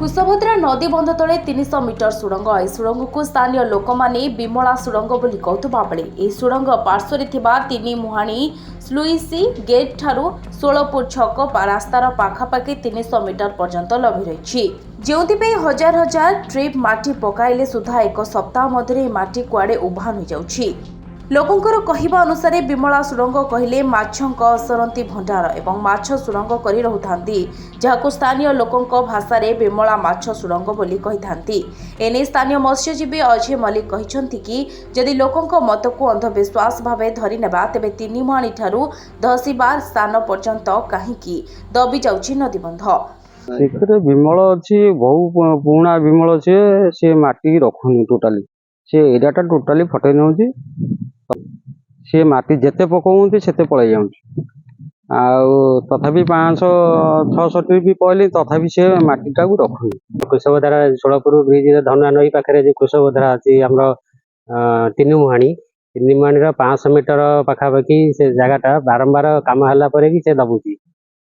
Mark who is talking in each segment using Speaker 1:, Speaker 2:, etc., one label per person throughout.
Speaker 1: कुशभद्रा नदी बंध तले 300 मीटर सुरंग ए सुरंग को स्थानीय लोक माने विमला सुरंग बोली कहतुबा बेले ए सुरंग पार्श्वरे थिबा तीनी मुहाणी स्लुइसी गेट ठारू 16 फुट छक रास्तार पाखापाखि 300 मीटर पर्यंत लभी रही जोंथिपे हजार हजार ट्रिप माटी पकाइले सुधा एक सप्ताह मध्य माटी कुआडे उभान हो जाउछि। लोकंकर कहिबा अनुसार विमला सुरंग कहले माछंक असरंती भंडार एवं माछ सुरंग करी रहुथांती जहाको स्थानीय लोकंक भाषा रे विमला माछ सुरंग बोली कहिथांती। एने स्थानीय मत्स्यजीवी अजय मल्लिक कहिसंती कि जदि लोकंक मत को अंधविश्वास भावे धरि नेबा तेबे तीनी मुहाणी ठारू धसीबार स्थान पर्यंत काहीकि दबी जाउछि नदी बंध।
Speaker 2: सेकरे विमल अछि बहु पुराना विमल अछि से माटी रखुनी टोटाली से एरियाटा टोटाली फटै नउछि से माटी जेते पकाउंती सेते पळै जाउछि आउ तथापि 500-600 ट्रिप भी पळली तथापि से माटीटा को रखुनी। कुशभद्रा सोलापुर ब्रिज धनुआ नई पाखरे जे कुशभद्रा अछि हमरो तीन मुहाणी 500 मीटर पाखापाखि से जगहटा बारंबार काम हला परे कि से दबुछि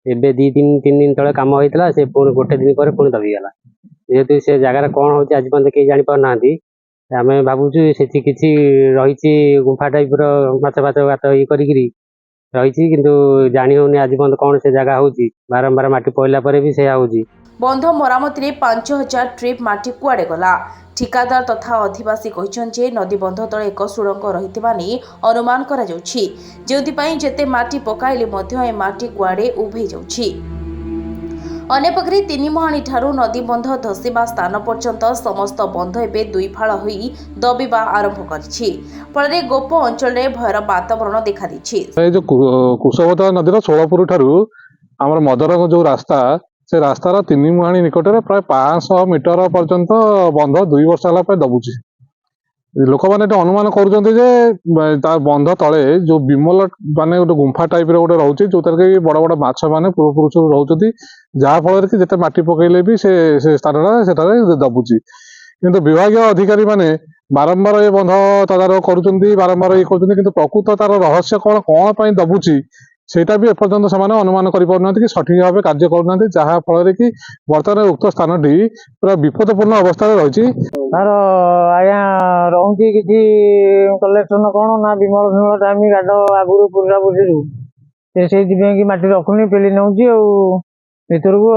Speaker 2: एबे 2-3 दिन तले काम होइतला से पुणी गोटे दिन पर पुणी दबी गला जेहेतु से जगह कौन होछि आज पर्यंत के जानि पार नांती आमे भाबुछु सेठी किछि रहिछि गुफा टाइप रो माछ बात ई करिकरी रहिछि किंतु जानि होनी आज पर्यंत कौन से जगह होछि बारंबार माटी पइला परे भी से होछि।
Speaker 1: बंध मरामती रे 5000 ट्रिप माटी कुआडे गला। ठिकादार तथा अधिवासी कहिसंजे नदी बंध तले एक सुरंग रहितबा नै अनुमान करा जाउछि जेउथि जेते माटी पकाइले मध्य ए माटी कुआडे उभै जाउछि। अनेपकरी तीनी मुहाणी ठारू नदी बंध धसीबा स्थान पर्यंत समस्त बंध एबे दुई फाळ होई दबिबा आरंभ करिछि फଳରେ गोप अंचल रे भयर वातावरण देखा दिछि।
Speaker 3: ए जो कुशभद्रा नदीर सोलापुर ठारू हमर मदरंग जो रास्ता से रास्तार तीनी मुहाणी निकटरे प्राय 500 मीटर पर्यंत बंध 2 वर्ष हला पे दबुछि। लोक माने अनुमान करूछन्ति जे बंध तले जो विमल माने गोटे गुंफा टाइप रे गोटे रहउछि जोतर के बड़ बड़ माछ माने पूर्वपुरुष रहउछन्ति जहा फल कि जेते माटी पकैले भी से स्थानटा सेटारे दबुछि किंतु विभागीय अधिकारी माने बारंबार ये बंध तदारख करूछन्ति बारंबार ये करूछन्ति किंतु प्रकृत तार रहस्य कोन पई दबुछि सेटा भी एपर्यंत समान अनुमान करि पारुनांति कि सठिक भाव कार्य करूनांति जहा फल कि वर्तमान उक्त स्थानटी पूरा विपदपूर्ण अवस्था रे रहिछि।
Speaker 2: तार आया रहउछि किछि कलेक्शन कोन ना विमल टाइम गाडो आगुरु पूरा बुझिलु से दिबे कि माटी रखुनी पेली नउछि आ भितरକୁ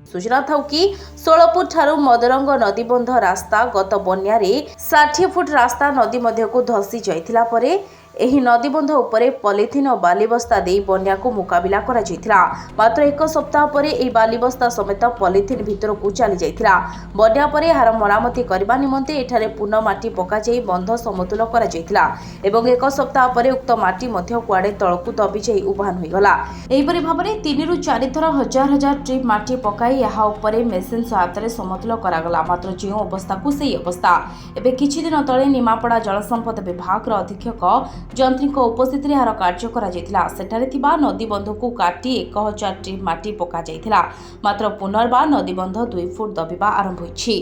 Speaker 1: सूचना था कि 16 फुट ठारू मदरंग नदी बंध रास्ता गत बन्या रे 60 फुट रास्ता नदी मध्य को धसी जाइथिला परे एही नदी बंध उपरे पॉलिथिन और बाली बस्ता दे बन्या को मुकाबिला करा जाइथिला मात्र एक सप्ताह परे एही बाली बस्ता समेत पॉलिथिन भीतर को चली जाइथिला। बन्या परे हार मरामती करबा निमंते एठारे पुनः माटी पका जाई बंध समतुल करा जाइथिला एवं एक सप्ताह परे उक्त माटी मध्य कुआडे तळकु दबी जाई उभान होई गला। एही परि भाबरे 3 रु 4 थर हजार हजार ट्रिप माटी पकाई यहा उपरे मेसिन सहायतारे समतुल करा गला मात्र जो अवस्था को सेही अवस्था एबे किछि दिन तळे निमापड़ा जल संपद विभाग रो अधीक्षक जंत्री उपस्थित यार कार्य करा जायतिला सेठारे थिबा नदी बंध को काटी 1000 ट्रिप माटी पका जायतिला मात्र पुनर्बार नदी बंध 2 फुट दबिबा आरंभ होइछि।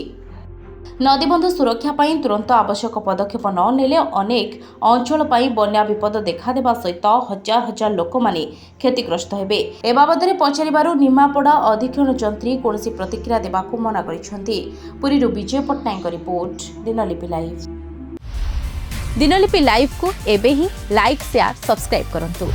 Speaker 1: नदी बंध सुरक्षा पाई तुरंत आवश्यक पदक्षेप न नेले अनेक अंचल पाई बन्या विपद देखा देबा सहित हजार हजार लोक माने क्षतिग्रस्त हेबे। ए बाबदरे पचारिबारु निमापड़ा अधीक्षण जंत्री कोनसी प्रतिक्रिया देबाकू मना करिसंती। पुरीरु Vijay Pattnaik report Dinalipi live. Dinalipi live को एबे ही लाइक शेयर सब्सक्राइब करंतु।